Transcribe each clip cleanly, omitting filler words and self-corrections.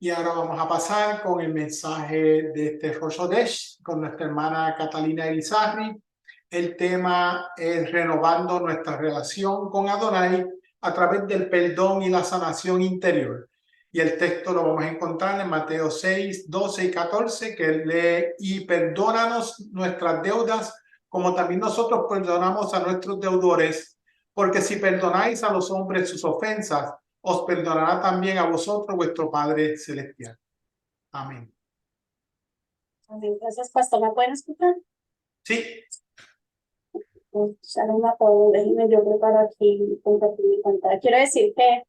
Y ahora vamos a pasar con el mensaje de este Rosh Hodesh con nuestra hermana Catalina Irizarry. El tema es renovando nuestra relación con Adonai a través del perdón y la sanación interior. Y el texto lo vamos a encontrar en Mateo 6, 12 y 14, que lee: y perdónanos nuestras deudas, como también nosotros perdonamos a nuestros deudores, porque si perdonáis a los hombres sus ofensas, os perdonará también a vosotros vuestro Padre Celestial. Amén. Gracias, pastor. ¿Me pueden escuchar? Sí. Déjenme yo preparo aquí, compartir mi pantalla. Quiero decir que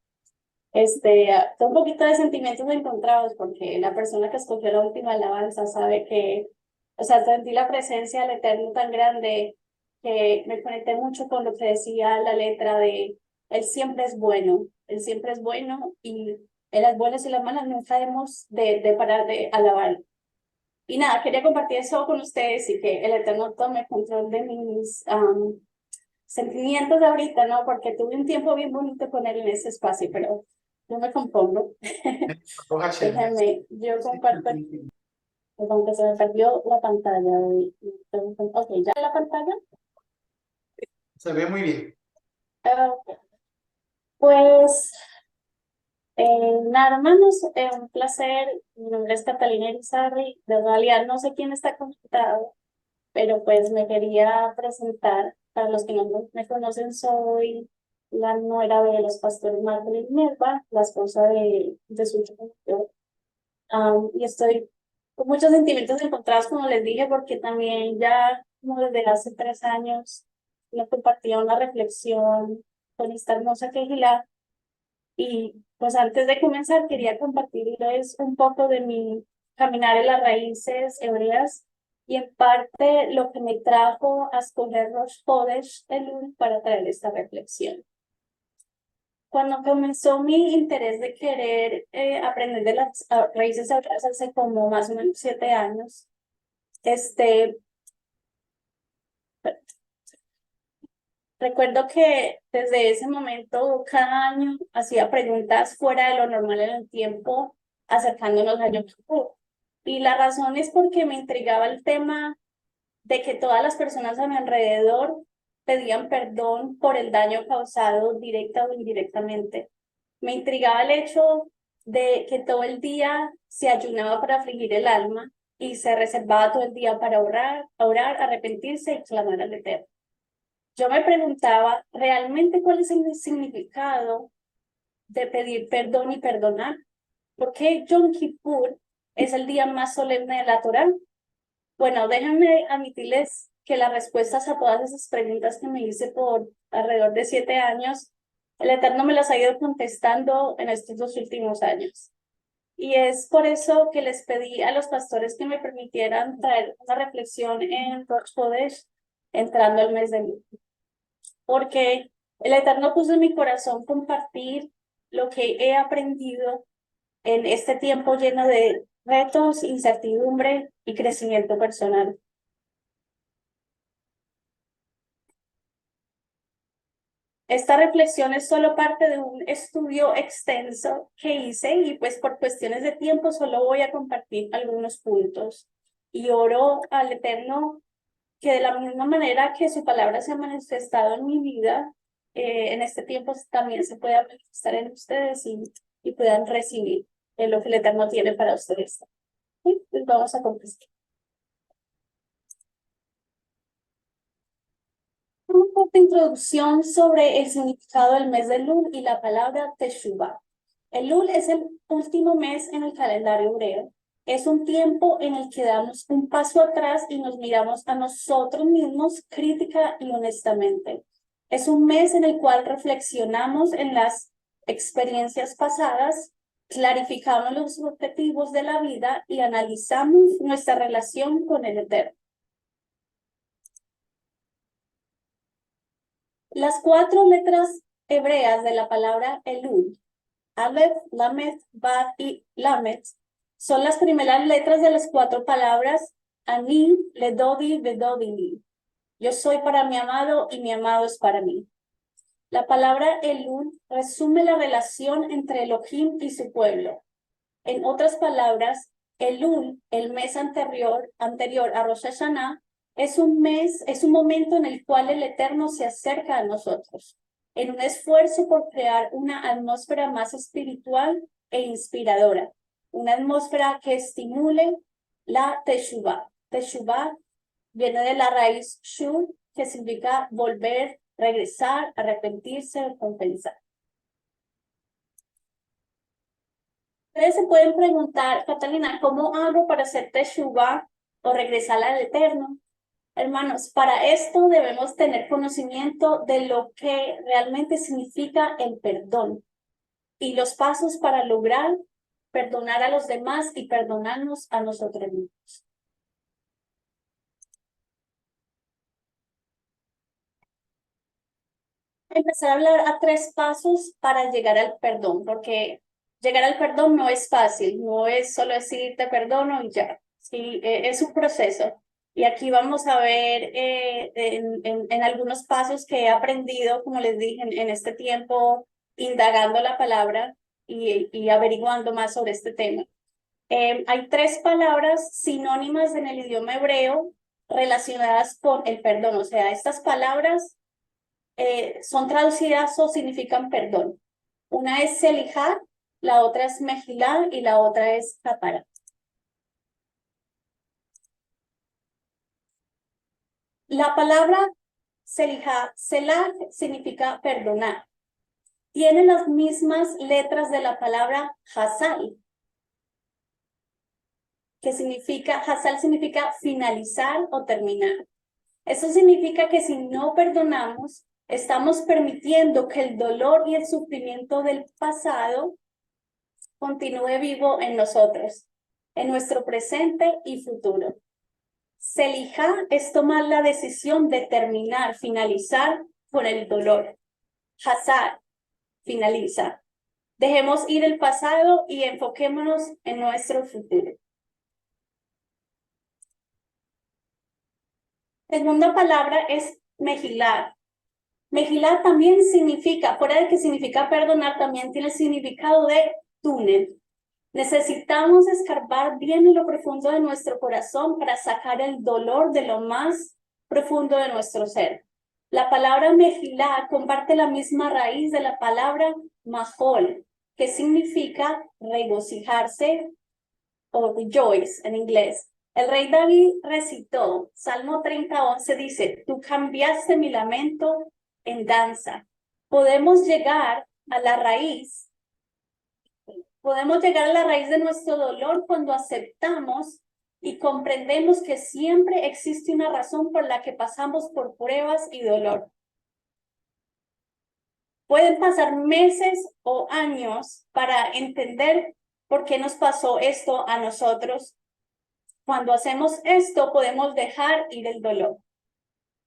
tengo un poquito de sentimientos encontrados porque la persona que escogió la última alabanza sabe que, o sea, sentí la presencia del Eterno tan grande que me conecté mucho con lo que decía la letra de Él siempre es bueno y en las buenas y las malas nunca debemos de parar de alabar. Y nada, quería compartir eso con ustedes y que el Eterno tome control de mis sentimientos de ahorita, ¿no? Porque tuve un tiempo bien bonito con él en ese espacio, pero yo me compongo. Déjenme, yo comparto. Perdón, que se me perdió la pantalla. Ok, ¿ya la pantalla? Se ve muy bien. Okay. Pues, nada, hermanos, un placer. Mi nombre es Catalina Irizarry. De realidad no sé quién está conectado, pero pues me quería presentar. Para los que no me conocen, soy la nuera de los pastores Marvel y Minerva, la esposa de su hijo. Y estoy con muchos sentimientos encontrados, como les dije, porque también ya como desde hace 3 años me compartía una reflexión con esta hermosa Kehilá. Y pues antes de comenzar quería compartirles un poco de mi caminar en las raíces hebreas y en parte lo que me trajo a escoger Rosh Hodesh Elul para traer esta reflexión. Cuando comenzó mi interés de querer aprender de las raíces hebreas hace como más o menos 7 años, recuerdo que desde ese momento, cada año hacía preguntas fuera de lo normal en el tiempo, acercándonos a Yom Kippur. Y la razón es porque me intrigaba el tema de que todas las personas a mi alrededor pedían perdón por el daño causado directa o indirectamente. Me intrigaba el hecho de que todo el día se ayunaba para afligir el alma y se reservaba todo el día para orar, arrepentirse y clamar al Eterno. Yo me preguntaba realmente cuál es el significado de pedir perdón y perdonar. ¿Por qué Yom Kippur es el día más solemne de la Torá? Bueno, déjenme admitirles que las respuestas a todas esas preguntas que me hice por alrededor de 7 años, el Eterno me las ha ido contestando en estos 2 últimos años. Y es por eso que les pedí a los pastores que me permitieran traer una reflexión en Rosh Hodesh entrando al mes de Elul. Porque el Eterno puso en mi corazón compartir lo que he aprendido en este tiempo lleno de retos, incertidumbre y crecimiento personal. Esta reflexión es solo parte de un estudio extenso que hice y pues por cuestiones de tiempo solo voy a compartir algunos puntos. Y oro al Eterno que de la misma manera que su palabra se ha manifestado en mi vida, en este tiempo también se pueda manifestar en ustedes y puedan recibir lo que el Eterno tiene para ustedes. ¿Sí? Pues vamos a comenzar. Una corta introducción sobre el significado del mes de Elul y la palabra Teshuvah. Elul es el último mes en el calendario hebreo. Es un tiempo en el que damos un paso atrás y nos miramos a nosotros mismos crítica y honestamente. Es un mes en el cual reflexionamos en las experiencias pasadas, clarificamos los objetivos de la vida y analizamos nuestra relación con el Eterno. Las 4 letras hebreas de la palabra Elul, Aleph, Lamed, Bad y Lamed, son las primeras letras de las 4 palabras Ani, Ledodi, Bedodini. Yo soy para mi amado y mi amado es para mí. La palabra Elul resume la relación entre Elohim y su pueblo. En otras palabras, Elul, el mes anterior a Rosh Hashanah, es un momento en el cual el Eterno se acerca a nosotros, en un esfuerzo por crear una atmósfera más espiritual e inspiradora, una atmósfera que estimule la Teshuvah. Teshuvah viene de la raíz shuv, que significa volver, regresar, arrepentirse, compensar. Ustedes se pueden preguntar, Catalina, ¿cómo hago para hacer teshuvah o regresar al Eterno? Hermanos, para esto debemos tener conocimiento de lo que realmente significa el perdón y los pasos para lograr perdonar a los demás y perdonarnos a nosotros mismos. Empezar a hablar a 3 pasos para llegar al perdón, porque llegar al perdón no es fácil, no es solo decir te perdono y ya. Sí, es un proceso. Y aquí vamos a ver en algunos pasos que he aprendido, como les dije, en este tiempo, indagando la palabra y averiguando más sobre este tema. Hay 3 palabras sinónimas en el idioma hebreo relacionadas con el perdón. O sea, estas palabras son traducidas o significan perdón. Una es Selijá, la otra es Mejilá y la otra es Capará. La palabra Selijá, Selah, significa perdonar. Tiene las mismas letras de la palabra Hazal, que significa, Hazal significa finalizar o terminar. Eso significa que si no perdonamos, estamos permitiendo que el dolor y el sufrimiento del pasado continúe vivo en nosotros, en nuestro presente y futuro. Selijá es tomar la decisión de terminar, finalizar con el dolor. Hazar, finaliza. Dejemos ir el pasado y enfoquémonos en nuestro futuro. Segunda palabra es Mejilá. Mejilá también significa, fuera de que significa perdonar, también tiene el significado de túnel. Necesitamos escarbar bien en lo profundo de nuestro corazón para sacar el dolor de lo más profundo de nuestro ser. La palabra Mejilá comparte la misma raíz de la palabra Mahol, que significa regocijarse o rejoice en inglés. El rey David recitó, Salmo 30:11 dice, tú cambiaste mi lamento en danza. Podemos llegar a la raíz de nuestro dolor cuando aceptamos y comprendemos que siempre existe una razón por la que pasamos por pruebas y dolor. Pueden pasar meses o años para entender por qué nos pasó esto a nosotros. Cuando hacemos esto, podemos dejar ir el dolor.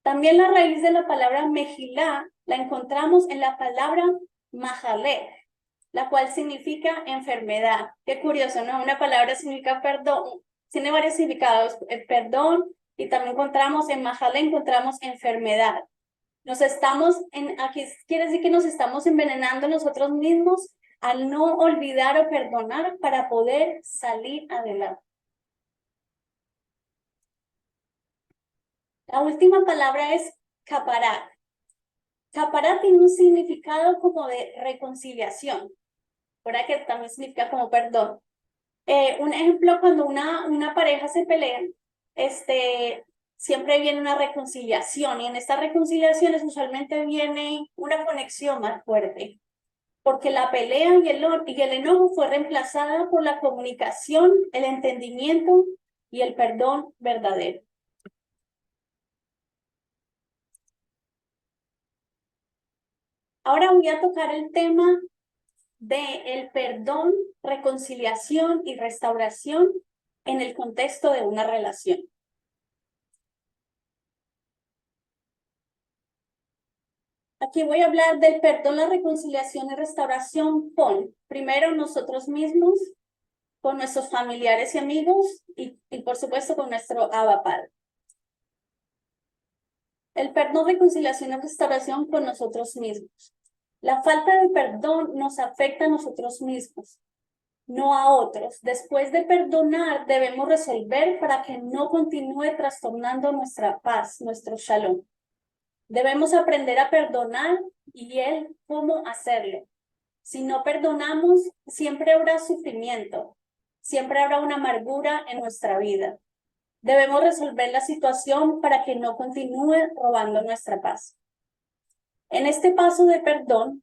También la raíz de la palabra Mejilá la encontramos en la palabra Mahalek, la cual significa enfermedad. Qué curioso, ¿no? Una palabra significa perdón, tiene varios significados, el perdón, y también encontramos en Mahalek, encontramos enfermedad. Aquí quiere decir que nos estamos envenenando nosotros mismos al no olvidar o perdonar para poder salir adelante. La última palabra es capará. Capará tiene un significado como de reconciliación, ¿verdad? Que también significa como perdón. Un ejemplo, cuando una pareja se pelea, siempre viene una reconciliación y en estas reconciliaciones usualmente viene una conexión más fuerte, porque la pelea y el enojo fue reemplazada por la comunicación, el entendimiento y el perdón verdadero. Ahora voy a tocar el tema de el perdón, reconciliación y restauración en el contexto de una relación. Aquí voy a hablar del perdón, la reconciliación y restauración con, primero, nosotros mismos, con nuestros familiares y amigos y por supuesto con nuestro Abba Padre. El perdón, reconciliación y restauración con nosotros mismos. La falta de perdón nos afecta a nosotros mismos. no a otros. Después de perdonar, debemos resolver para que no continúe trastornando nuestra paz, nuestro shalom. Debemos aprender a perdonar y cómo hacerlo. Si no perdonamos, siempre habrá sufrimiento, siempre habrá una amargura en nuestra vida. Debemos resolver la situación para que no continúe robando nuestra paz. En este paso de perdón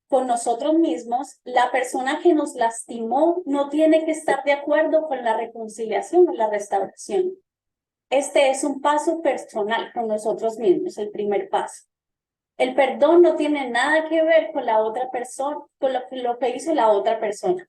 con nosotros mismos, la persona que nos lastimó no tiene que estar de acuerdo con la reconciliación o la restauración. Este es un paso personal con nosotros mismos, el primer paso. El perdón no tiene nada que ver con la otra persona, con lo que hizo la otra persona.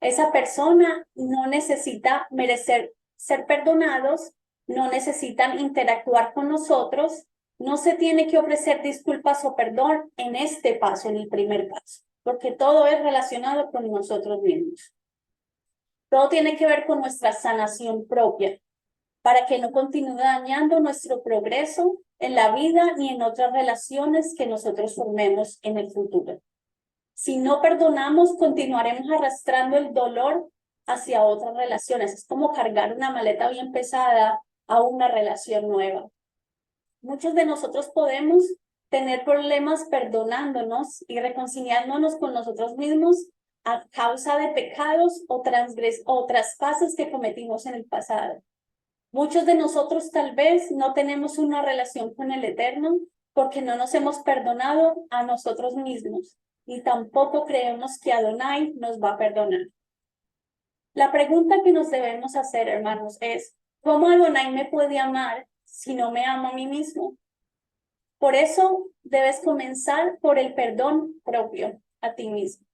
Esa persona no necesita merecer ser perdonados, no necesitan interactuar con nosotros, no se tiene que ofrecer disculpas o perdón en este paso, en el primer paso, porque todo es relacionado con nosotros mismos. Todo tiene que ver con nuestra sanación propia, para que no continúe dañando nuestro progreso en la vida ni en otras relaciones que nosotros formemos en el futuro. Si no perdonamos, continuaremos arrastrando el dolor hacia otras relaciones. Es como cargar una maleta bien pesada a una relación nueva. Muchos de nosotros podemos tener problemas perdonándonos y reconciliándonos con nosotros mismos a causa de pecados o traspasos que cometimos en el pasado. Muchos de nosotros tal vez no tenemos una relación con el Eterno porque no nos hemos perdonado a nosotros mismos y tampoco creemos que Adonai nos va a perdonar. La pregunta que nos debemos hacer, hermanos, es ¿cómo Adonai me puede amar si no me amo a mí mismo? Por eso debes comenzar por el perdón propio a ti mismo.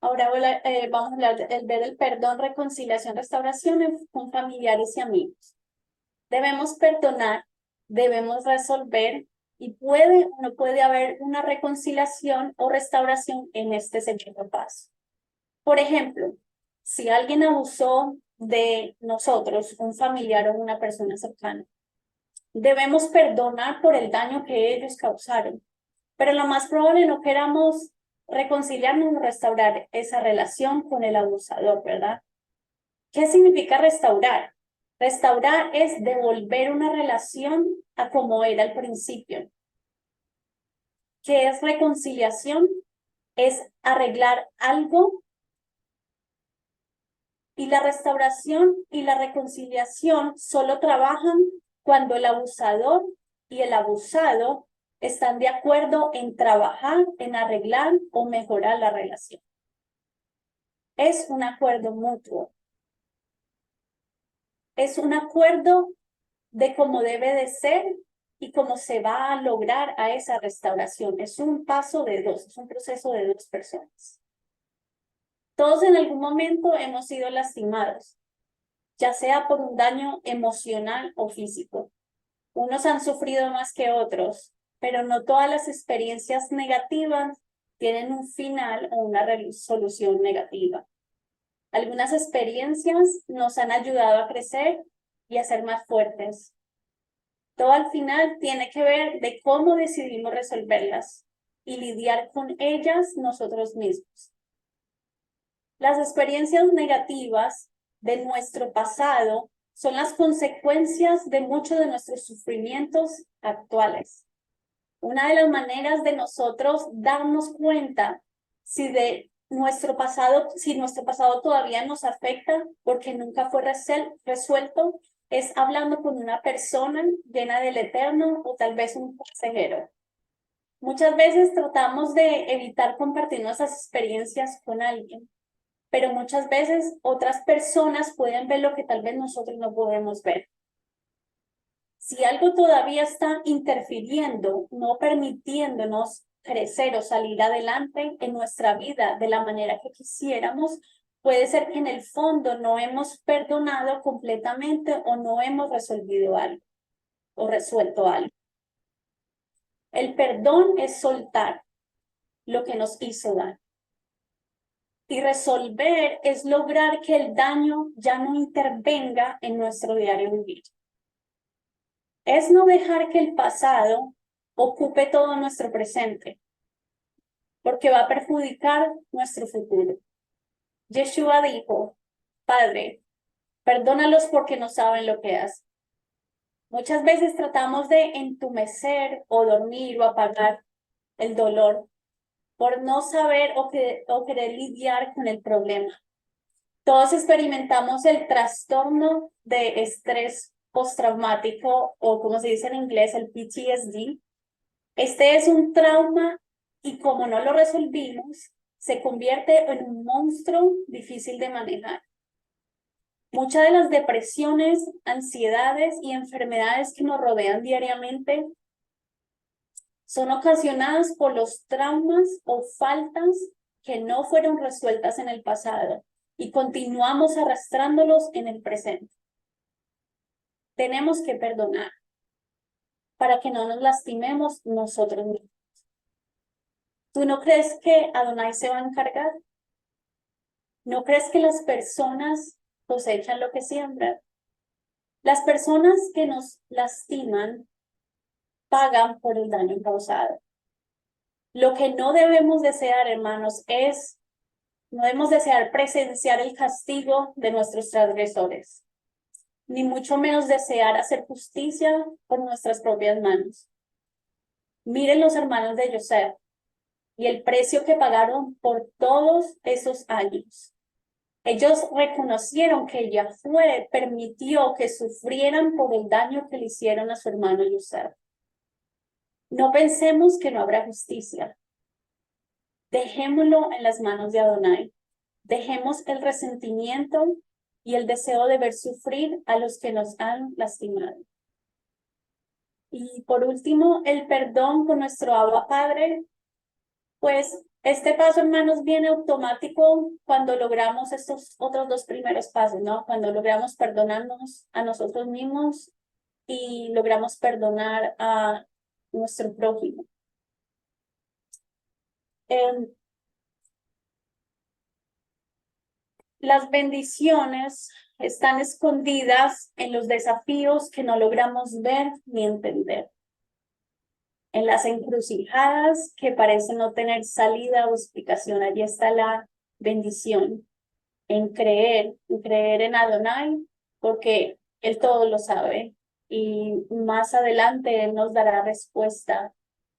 Ahora vamos a hablar del ver el perdón, reconciliación, restauración con familiares y amigos. Debemos perdonar, debemos resolver y puede o no puede haber una reconciliación o restauración en este segundo paso. Por ejemplo, si alguien abusó de nosotros, un familiar o una persona cercana, debemos perdonar por el daño que ellos causaron, pero lo más probable no queramos reconciliarnos o restaurar esa relación con el abusador, ¿verdad? ¿Qué significa restaurar? Restaurar es devolver una relación a como era al principio. ¿Qué es reconciliación? Es arreglar algo. Y la restauración y la reconciliación solo trabajan cuando el abusador y el abusado están de acuerdo en trabajar, en arreglar o mejorar la relación. Es un acuerdo mutuo. Es un acuerdo de cómo debe de ser y cómo se va a lograr a esa restauración. Es un paso de dos, es un proceso de dos personas. Todos en algún momento hemos sido lastimados, ya sea por un daño emocional o físico. Unos han sufrido más que otros, pero no todas las experiencias negativas tienen un final o una solución negativa. Algunas experiencias nos han ayudado a crecer y a ser más fuertes. Todo al final tiene que ver de cómo decidimos resolverlas y lidiar con ellas nosotros mismos. Las experiencias negativas de nuestro pasado son las consecuencias de muchos de nuestros sufrimientos actuales. Una de las maneras de nosotros darnos cuenta si nuestro pasado todavía nos afecta porque nunca fue resuelto, es hablando con una persona llena del Eterno o tal vez un consejero. Muchas veces tratamos de evitar compartir nuestras experiencias con alguien, pero muchas veces otras personas pueden ver lo que tal vez nosotros no podemos ver. Si algo todavía está interfiriendo, no permitiéndonos crecer o salir adelante en nuestra vida de la manera que quisiéramos, puede ser que en el fondo no hemos perdonado completamente o no hemos resolvido algo o resuelto algo. El perdón es soltar lo que nos hizo daño. Y resolver es lograr que el daño ya no intervenga en nuestro diario vivir. Es no dejar que el pasado ocupe todo nuestro presente. porque va a perjudicar nuestro futuro. Yeshua dijo, Padre, perdónalos porque no saben lo que hacen. Muchas veces tratamos de entumecer o dormir o apagar el dolor por no saber o querer lidiar con el problema. Todos experimentamos el trastorno de estrés postraumático o como se dice en inglés, el PTSD. Este es un trauma y como no lo resolvimos, se convierte en un monstruo difícil de manejar. Muchas de las depresiones, ansiedades y enfermedades que nos rodean diariamente son ocasionadas por los traumas o faltas que no fueron resueltas en el pasado y continuamos arrastrándolos en el presente. Tenemos que perdonar para que no nos lastimemos nosotros mismos. ¿Tú no crees que Adonai se va a encargar? ¿No crees que las personas cosechan lo que siembran? Las personas que nos lastiman pagan por el daño causado. Lo que no debemos desear, hermanos, no debemos desear presenciar el castigo de nuestros transgresores, ni mucho menos desear hacer justicia por nuestras propias manos. Miren los hermanos de José y el precio que pagaron por todos esos años. Ellos reconocieron que Yahweh permitió que sufrieran por el daño que le hicieron a su hermano José. No pensemos que no habrá justicia. Dejémoslo en las manos de Adonai. Dejemos el resentimiento y el deseo de ver sufrir a los que nos han lastimado. Y por último, el perdón con nuestro Abba Padre. Pues este paso, hermanos, viene automático cuando logramos estos otros dos primeros pasos, ¿no? Cuando logramos perdonarnos a nosotros mismos y logramos perdonar a nuestro prójimo. Las bendiciones están escondidas en los desafíos que no logramos ver ni entender. En las encrucijadas que parecen no tener salida o explicación, allí está la bendición. En creer en Adonai, porque Él todo lo sabe. Y más adelante Él nos dará respuesta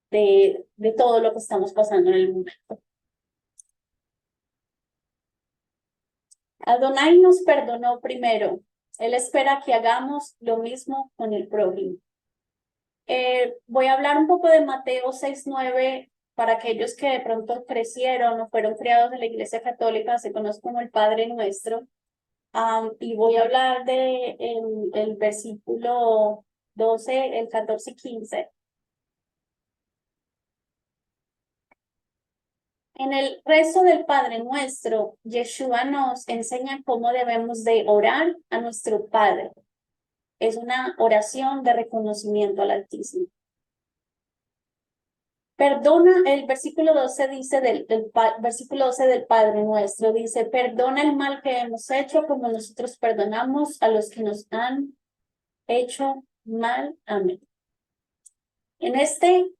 de todo lo que estamos pasando en el momento. Adonai nos perdonó primero. Él espera que hagamos lo mismo con el prójimo. Voy a hablar un poco de Mateo 6:9 para aquellos que de pronto crecieron o fueron criados en la Iglesia Católica, se conoce como el Padre Nuestro. Y voy a hablar de el versículo 12, el 14 y 15. En el rezo del Padre Nuestro, Yeshua nos enseña cómo debemos de orar a nuestro Padre. Es una oración de reconocimiento al Altísimo. Perdona, el versículo 12 dice versículo 12 del Padre Nuestro, dice, perdona el mal que hemos hecho como nosotros perdonamos a los que nos han hecho mal. Amén. En este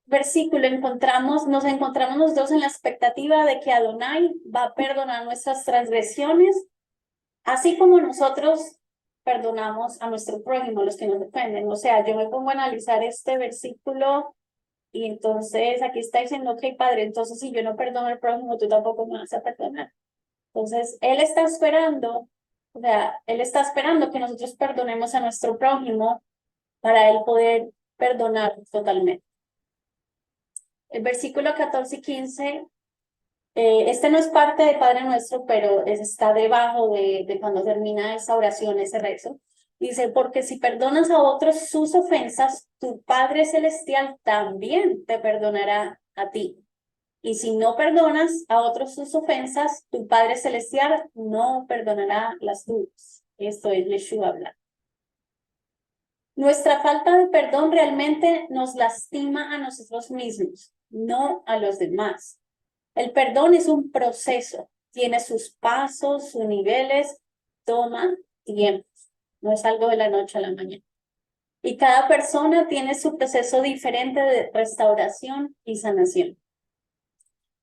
versículo nos encontramos los dos en la expectativa de que Adonai va a perdonar nuestras transgresiones, así como nosotros perdonamos a nuestro prójimo, los que nos ofenden. O sea, yo me pongo a analizar este versículo y entonces aquí está diciendo, ok, Padre, entonces si yo no perdono al prójimo, tú tampoco me vas a perdonar. Entonces, Él está esperando que nosotros perdonemos a nuestro prójimo para Él poder perdonar totalmente. El versículo 14 y 15, este no es parte del Padre Nuestro, pero está debajo de cuando termina esa oración, ese rezo. Dice, porque si perdonas a otros sus ofensas, tu Padre Celestial también te perdonará a ti. Y si no perdonas a otros sus ofensas, tu Padre Celestial no perdonará las tuyas. Esto es Yeshua hablando. Nuestra falta de perdón realmente nos lastima a nosotros mismos, no a los demás. El perdón es un proceso, tiene sus pasos, sus niveles, toma tiempo, no es algo de la noche a la mañana. Y cada persona tiene su proceso diferente de restauración y sanación.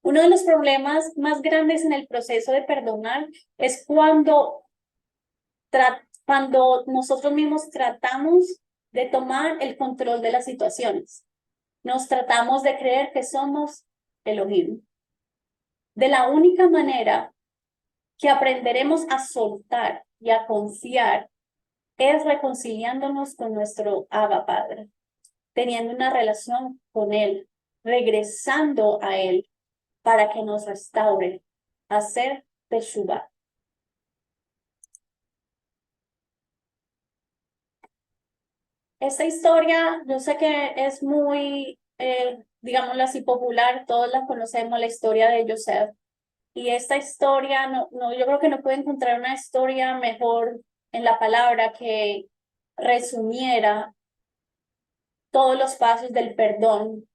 Uno de los problemas más grandes en el proceso de perdonar es cuando nosotros mismos tratamos de tomar el control de las situaciones. Nos tratamos de creer que somos Elohim. De la única manera que aprenderemos a soltar y a confiar es reconciliándonos con nuestro Abba Padre, teniendo una relación con Él, regresando a Él para que nos restaure, hacer Teshuvah. Esta historia, yo sé que es muy, digámoslo así, popular, todos la conocemos, la historia de Joseph. Y esta historia, yo creo que no puedo encontrar una historia mejor en la palabra que resumiera todos los pasos del perdón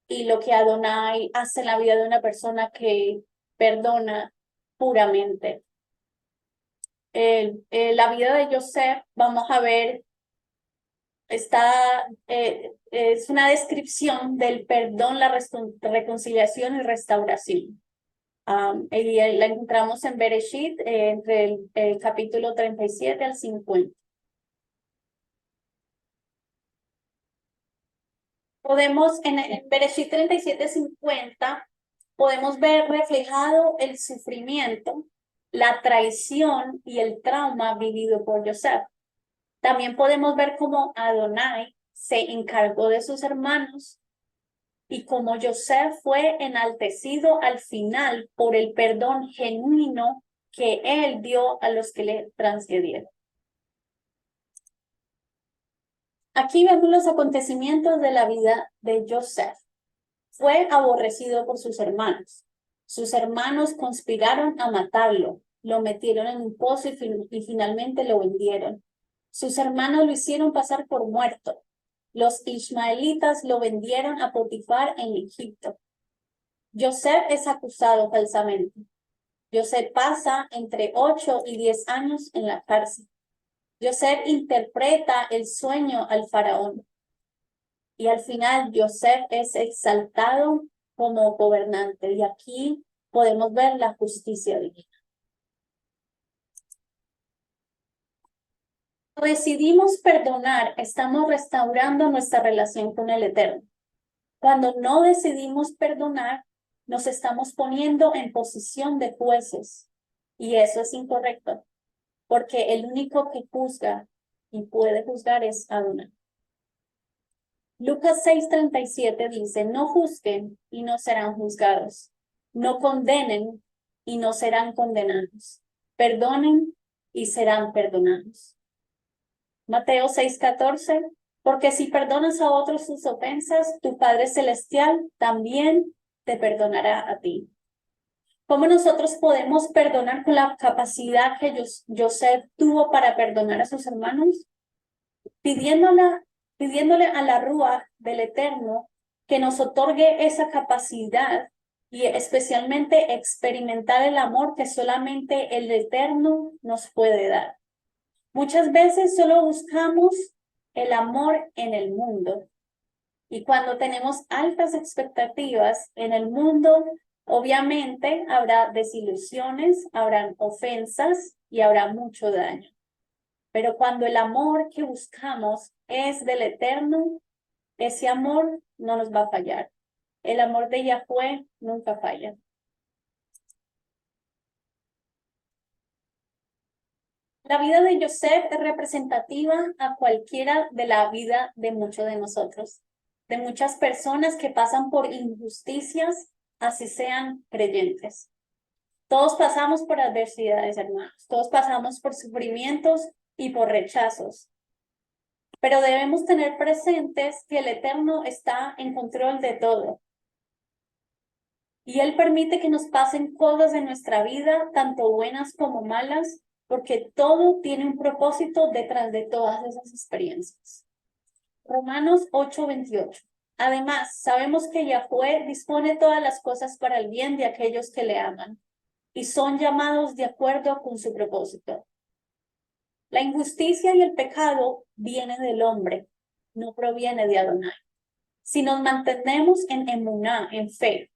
y lo que Adonai hace en la vida de una persona que perdona puramente. La vida de Joseph, vamos a ver, es una descripción del perdón, la reconciliación y restauración. Y la encontramos en Bereshit, entre el capítulo 37 al 50. Podemos, en Bereshit 37-50, podemos ver reflejado el sufrimiento, la traición y el trauma vivido por Joseph. También podemos ver cómo Adonai se encargó de sus hermanos y cómo Joseph fue enaltecido al final por el perdón genuino que él dio a los que le transgredieron. Aquí vemos los acontecimientos de la vida de Joseph. Fue aborrecido por sus hermanos. Sus hermanos conspiraron a matarlo, lo metieron en un pozo y finalmente lo vendieron. Sus hermanos lo hicieron pasar por muerto. Los ismaelitas lo vendieron a Potifar en Egipto. Joseph es acusado falsamente. Joseph pasa entre 8 y 10 años en la cárcel. Joseph interpreta el sueño al faraón. Y al final Joseph es exaltado como gobernante. Y aquí podemos ver la justicia divina. Cuando decidimos perdonar, estamos restaurando nuestra relación con el Eterno. Cuando no decidimos perdonar, nos estamos poniendo en posición de jueces. Y eso es incorrecto, porque el único que juzga y puede juzgar es Adonai. Lucas 6:37 dice, no juzguen y no serán juzgados. No condenen y no serán condenados. Perdonen y serán perdonados. Mateo 6:14, porque si perdonas a otros sus ofensas, tu Padre Celestial también te perdonará a ti. ¿Cómo nosotros podemos perdonar con la capacidad que Joseph tuvo para perdonar a sus hermanos? Pidiéndole a la Rúa del Eterno que nos otorgue esa capacidad y especialmente experimentar el amor que solamente el Eterno nos puede dar. Muchas veces solo buscamos el amor en el mundo. Y cuando tenemos altas expectativas en el mundo, obviamente habrá desilusiones, habrán ofensas y habrá mucho daño. Pero cuando el amor que buscamos es del Eterno, ese amor no nos va a fallar. El amor de Yahweh nunca falla. La vida de Joseph es representativa a cualquiera de la vida de muchos de nosotros, de muchas personas que pasan por injusticias, así sean creyentes. Todos pasamos por adversidades, hermanos. Todos pasamos por sufrimientos y por rechazos. Pero debemos tener presentes que el Eterno está en control de todo. Y Él permite que nos pasen cosas en nuestra vida, tanto buenas como malas, porque todo tiene un propósito detrás de todas esas experiencias. Romanos 8:28. Además, sabemos que Yahweh dispone todas las cosas para el bien de aquellos que le aman y son llamados de acuerdo con su propósito. La injusticia y el pecado vienen del hombre, no proviene de Adonai. Si nos mantenemos en emuná, en fe,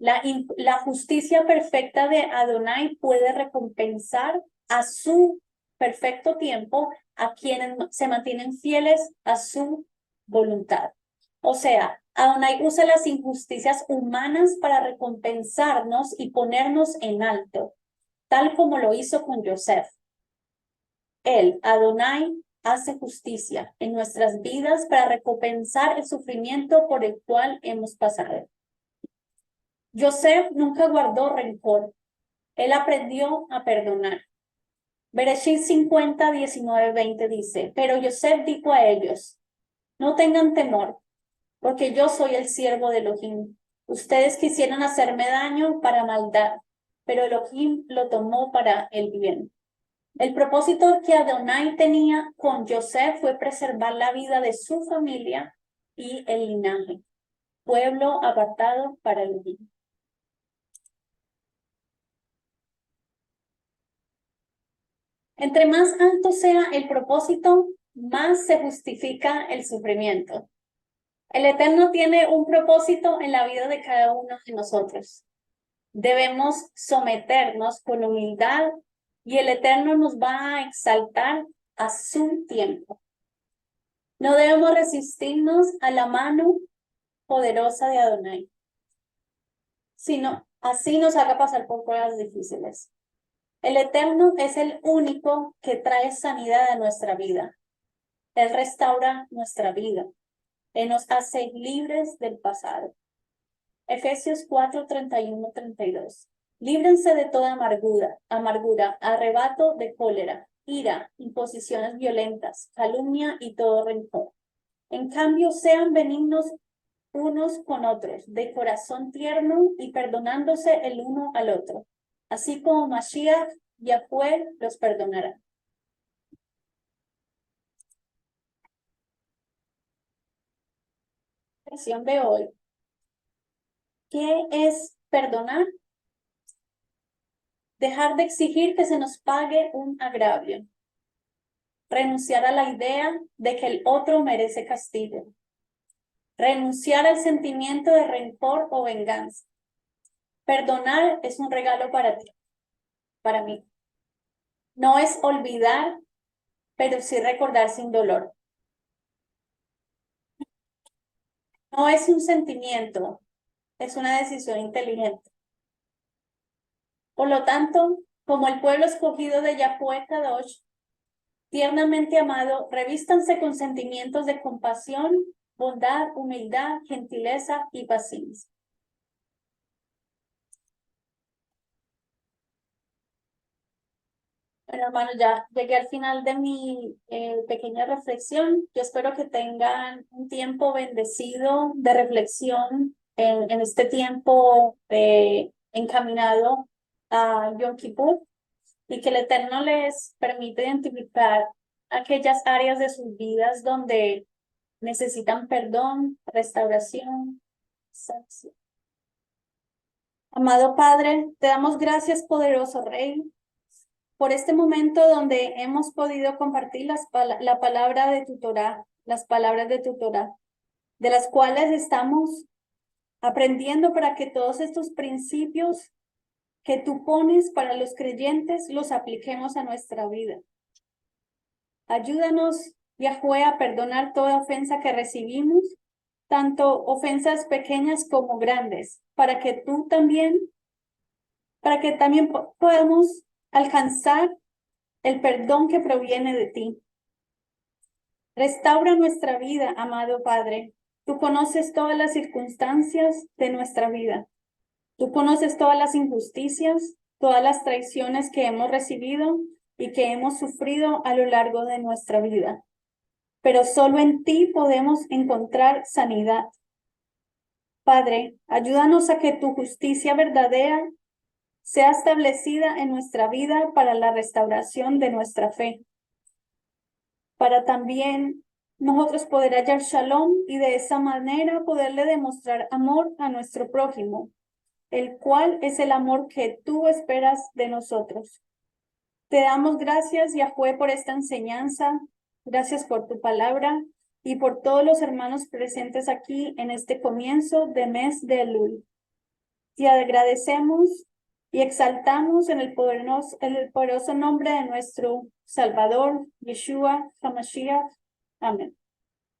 La justicia perfecta de Adonai puede recompensar a su perfecto tiempo a quienes se mantienen fieles a su voluntad. O sea, Adonai usa las injusticias humanas para recompensarnos y ponernos en alto, tal como lo hizo con Joseph. Él, Adonai, hace justicia en nuestras vidas para recompensar el sufrimiento por el cual hemos pasado. Joseph nunca guardó rencor. Él aprendió a perdonar. Bereshit 50, 19, 20 dice, pero Joseph dijo a ellos, no tengan temor, porque yo soy el siervo de Elohim. Ustedes quisieron hacerme daño para maldad, pero Elohim lo tomó para el bien. El propósito que Adonai tenía con Joseph fue preservar la vida de su familia y el linaje, pueblo apartado para el bien. Entre más alto sea el propósito, más se justifica el sufrimiento. El Eterno tiene un propósito en la vida de cada uno de nosotros. Debemos someternos con humildad y el Eterno nos va a exaltar a su tiempo. No debemos resistirnos a la mano poderosa de Adonai, sino así nos haga pasar por pruebas difíciles. El Eterno es el único que trae sanidad a nuestra vida. Él restaura nuestra vida. Él nos hace libres del pasado. Efesios 4, 31, 32. Líbrense de toda amargura, arrebato de cólera, ira, imposiciones violentas, calumnia y todo rencor. En cambio, sean benignos unos con otros, de corazón tierno y perdonándose el uno al otro, así como Mashiach Yahweh los perdonará. Lección de hoy. ¿Qué es perdonar? Dejar de exigir que se nos pague un agravio. Renunciar a la idea de que el otro merece castigo. Renunciar al sentimiento de rencor o venganza. Perdonar es un regalo para ti, para mí. No es olvidar, pero sí recordar sin dolor. No es un sentimiento, es una decisión inteligente. Por lo tanto, como el pueblo escogido de Yahweh Kadosh, tiernamente amado, revístanse con sentimientos de compasión, bondad, humildad, gentileza y paciencia. Bueno, hermanos, ya llegué al final de mi pequeña reflexión. Yo espero que tengan un tiempo bendecido de reflexión en este tiempo encaminado a Yom Kippur y que el Eterno les permita identificar aquellas áreas de sus vidas donde necesitan perdón, restauración, sanación. Amado Padre, te damos gracias, poderoso Rey, por este momento donde hemos podido compartir la palabra de tu Torá, las palabras de tu Torá, de las cuales estamos aprendiendo para que todos estos principios que tú pones para los creyentes los apliquemos a nuestra vida. Ayúdanos, Yahweh, a perdonar toda ofensa que recibimos, tanto ofensas pequeñas como grandes, para que también podamos alcanzar el perdón que proviene de ti. Restaura nuestra vida, amado Padre. Tú conoces todas las circunstancias de nuestra vida. Tú conoces todas las injusticias, todas las traiciones que hemos recibido y que hemos sufrido a lo largo de nuestra vida. Pero solo en ti podemos encontrar sanidad. Padre, ayúdanos a que tu justicia verdadera sea establecida en nuestra vida para la restauración de nuestra fe, para también nosotros poder hallar shalom y de esa manera poderle demostrar amor a nuestro prójimo, el cual es el amor que tú esperas de nosotros. Te damos gracias, Yahweh, por esta enseñanza, gracias por tu palabra y por todos los hermanos presentes aquí en este comienzo de mes de Elul. Te agradecemos y exaltamos en el poderoso nombre de nuestro Salvador, Yeshua HaMashiach. Amén.